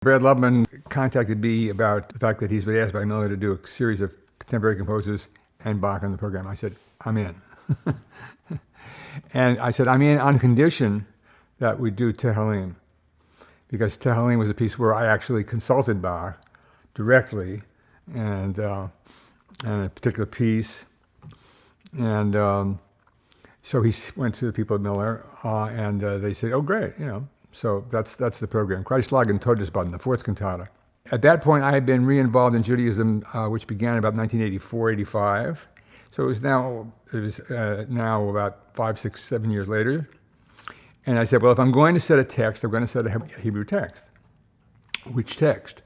Brad Lubman contacted me about the fact that he's been asked by Miller to do a series of contemporary composers and Bach on the program. I said, I'm in. And I said, I'm in on condition that we do Tehillim, because Tehillim was a piece where I actually consulted Bach directly and a particular piece. And so he went to the people at Miller, and they said, oh, great, So that's the program. Christlag and Todes Banden, the fourth cantata. At that point, I had been re-involved in Judaism, which began about 1984, 85. So it was now about 5, 6, 7 years later. And I said, well, if I'm going to set a text, I'm going to set a Hebrew text. Which text?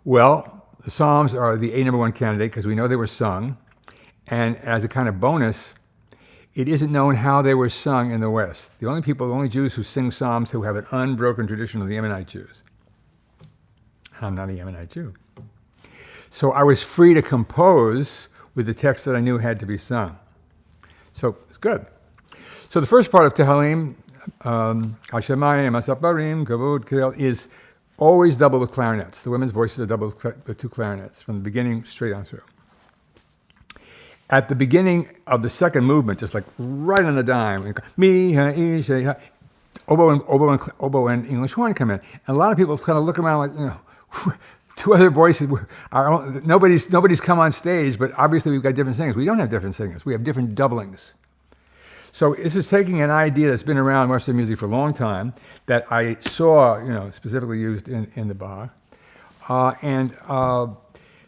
Well, the Psalms are the A number one candidate because we know they were sung. And as a kind of bonus, it isn't known how they were sung in the West. The only Jews who sing Psalms who have an unbroken tradition are the Yemenite Jews. I'm not a Yemenite Jew. So I was free to compose with the text that I knew had to be sung. So it's good. So the first part of Tehillim, Hashemayim, Asaparim, Kavod, Kirel, is always double with clarinets. The women's voices are double with two clarinets from the beginning straight on through. At the beginning of the second movement, just like right on the dime, oboe and English horn come in. And a lot of people kind of look around like, two other voices. Nobody's come on stage, but obviously we've got different singers. We don't have different singers. We have different doublings. So this is taking an idea that's been around in Western music for a long time that I saw, specifically used in the Bach, and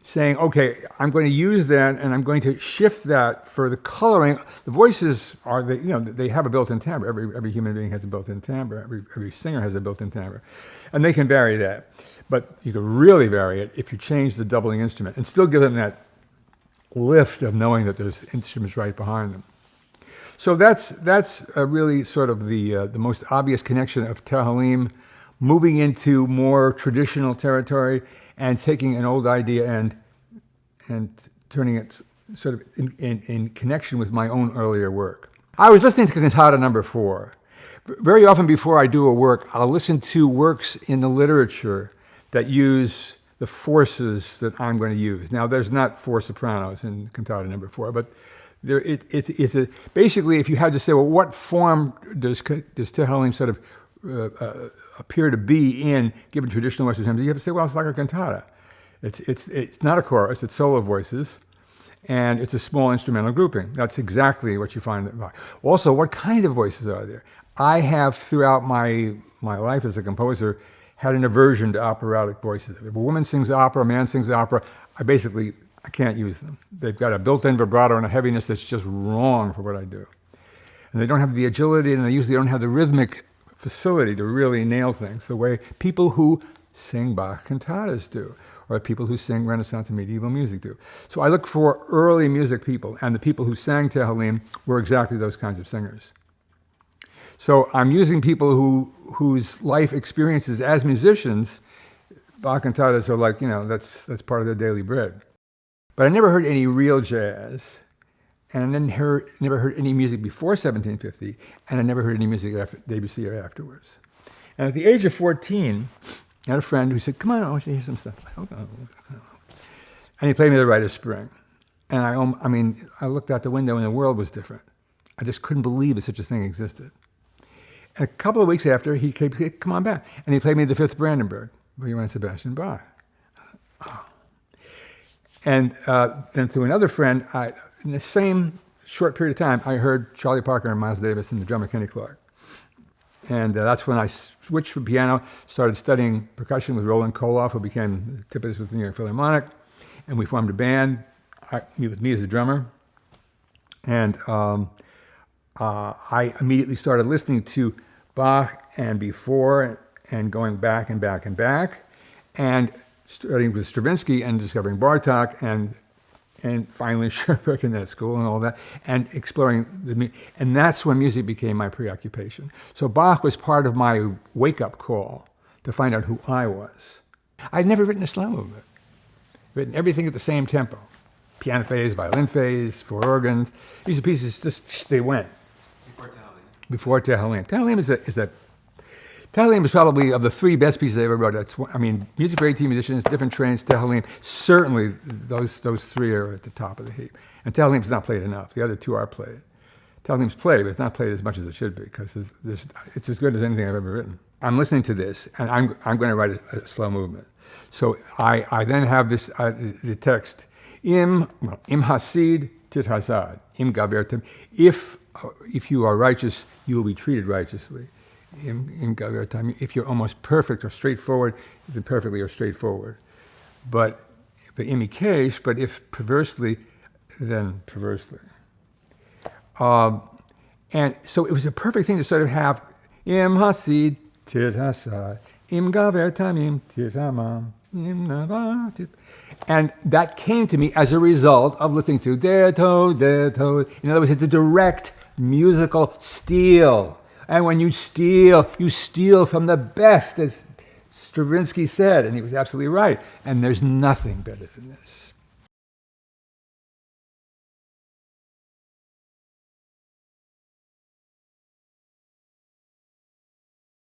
saying, okay, I'm going to use that and I'm going to shift that for the coloring. The voices are, they have a built-in timbre. Every human being has a built-in timbre. Every singer has a built-in timbre. And they can vary that. But you can really vary it if you change the doubling instrument and still give them that lift of knowing that there's instruments right behind them. So that's really sort of the most obvious connection of Tehillim moving into more traditional territory and taking an old idea and turning it sort of in connection with my own earlier work. I was listening to cantata number 4. Very often before I do a work, I'll listen to works in the literature that use the forces that I'm going to use. Now, there's not 4 sopranos in cantata number 4, but it's basically, if you had to say, well, what form does Tehillim sort of appear to be in, given traditional Western times, you have to say, well, it's like a cantata. It's not a chorus, it's solo voices, and it's a small instrumental grouping. That's exactly what you find. Also, what kind of voices are there? I have, throughout my life as a composer, had an aversion to operatic voices. If a woman sings opera, a man sings opera, I can't use them. They've got a built-in vibrato and a heaviness that's just wrong for what I do. And they don't have the agility, and they usually don't have the rhythmic facility to really nail things the way people who sing Bach cantatas do, or people who sing Renaissance and medieval music do. So I look for early music people, and the people who sang Tehillim were exactly those kinds of singers. So I'm using people whose life experiences as musicians, Bach cantatas are like, that's part of their daily bread. But I never heard any real jazz, and I never heard any music before 1750, and I never heard any music after Debussy or afterwards. And at the age of 14, I had a friend who said, come on, I want you to hear some stuff. And he played me the Rite of Spring. And I looked out the window and the world was different. I just couldn't believe that such a thing existed. And a couple of weeks after, he came, come on back. And he played me the Fifth Brandenburg by Johann Sebastian Bach. Oh. And then through another friend, in the same short period of time, I heard Charlie Parker and Miles Davis and the drummer Kenny Clark. And that's when I switched from piano, started studying percussion with Roland Koloff, who became tippist with the New York Philharmonic. And we formed a band, with me as a drummer. And I immediately started listening to Bach and before, and going back and back and back, and studying with Stravinsky and discovering Bartok and finally Schubert in that school and all that, and exploring and that's when music became my preoccupation. So Bach was part of my wake-up call to find out who I was. I'd never written a slow movement. Written everything at the same tempo. Piano phase, violin phase, 4 organs. These are pieces, just they went. Before Tehillim. Before Tehillim. Tehillim is a Tehillim is probably of the three best pieces I ever wrote. Music for 18 musicians, different trains, Tehillim. Certainly, those three are at the top of the heap. And Tehillim's not played enough. The other two are played. Tehillim's played, but it's not played as much as it should be because it's as good as anything I've ever written. I'm listening to this, and I'm going to write a slow movement. So I then have this the text im hasid tit hasad im gabertem. If you are righteous, you will be treated righteously. Im gabertem. If you're almost perfect or straightforward, then perfectly or straightforward. But imikesh, but if perversely, then perversely. And so it was a perfect thing to sort of have im hasid tit hasad im gabertem im tit hamam. And that came to me as a result of listening to De Tod. In other words, it's a direct musical steal. And when you steal from the best, as Stravinsky said, and he was absolutely right. And there's nothing better than this.